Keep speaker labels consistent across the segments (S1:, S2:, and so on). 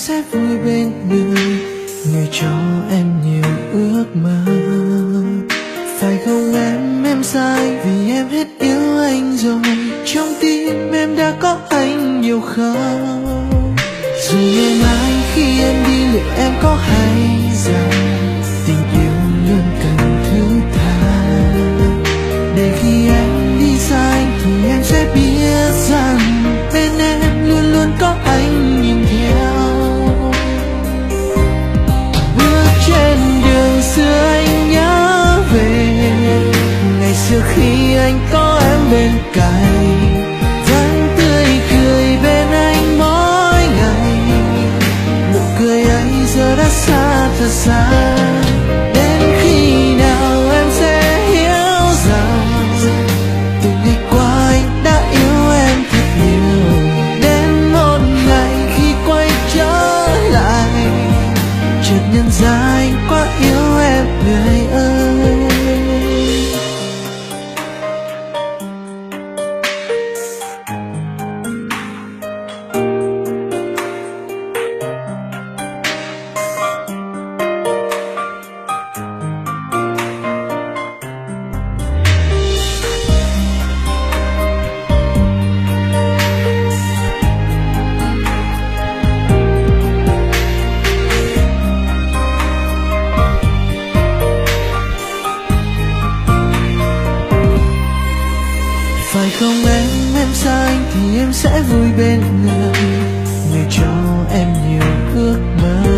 S1: sẽ vui bên người, người cho em nhiều ước mơ. Phải không em sai vì em hết yêu anh rồi. Trong tim em đã có anh nhiều không? Rồi ngày mai khi em đi liệu em có hay rằng tình yêu luôn cần thứ tha, để khi em đi xa anh thì em sẽ biết rằng bên em luôn luôn có anh nhìn theo. Bước trên đường xưa anh nhớ về ngày xưa khi anh có em bên cạnh, vẫn tươi cười bên anh mỗi ngày. Nụ cười ấy giờ đã xa thật xa. Đến khi nào em sẽ hiểu rằng từ ngày qua anh đã yêu em thật nhiều. Đến một ngày khi quay trở lại, chợt nhận ra anh quá yêu em người ơi. Phải không em xa anh thì em sẽ vui bên người, người cho em nhiều ước mơ.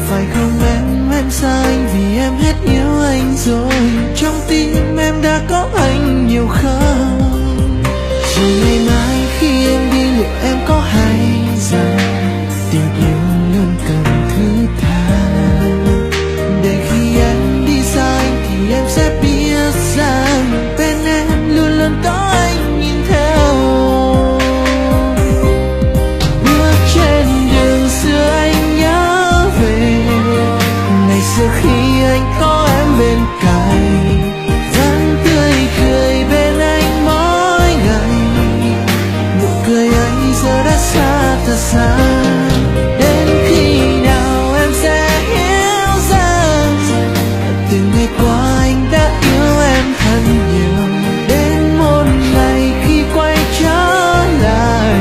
S1: Phải không em xa anh vì em hết yêu anh rồi. Trong tim em đã có anh nhiều không? Rồi ngày mai khi em đi liệu em có hay rằng tình yêu luôn cần thứ tha, để khi em đi xa anh thì em sẽ biết rằng bên em luôn luôn có anh nhìn theo. Bước trên đường xưa anh nhớ về ngày xưa khi anh có em bên cạnh, vẫn tươi cười bên anh mỗi ngày. Nụ cười ấy giờ đã xa thật xa. Đến khi nào em sẽ hiểu rằng từ ngày qua anh đã yêu em thật nhiều. Đến một ngày khi quay trở lại,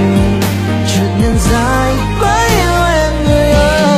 S1: chợt nhận ra anh quá yêu em người ơi.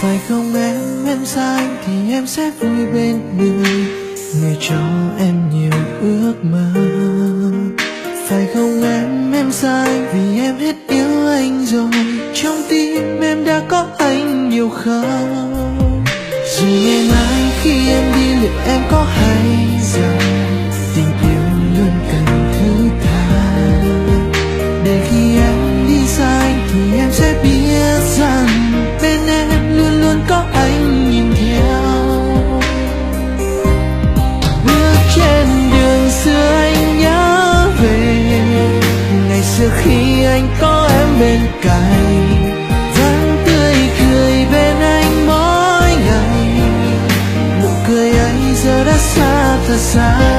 S1: Phải không em xa anh thì em sẽ vui bên người, người cho em nhiều ước mơ. Phải không em xa anh vì em hết yêu anh rồi. Trong tim em đã có anh nhiều không? Rồi ngày mai khi em đi liệu em có hay rằng tình yêu luôn cần thứ tha, để khi em đi xa anh thì em sẽ biết cạnh, vẫn tươi cười bên anh mỗi ngày. Nụ cười ấy giờ đã xa thật xa.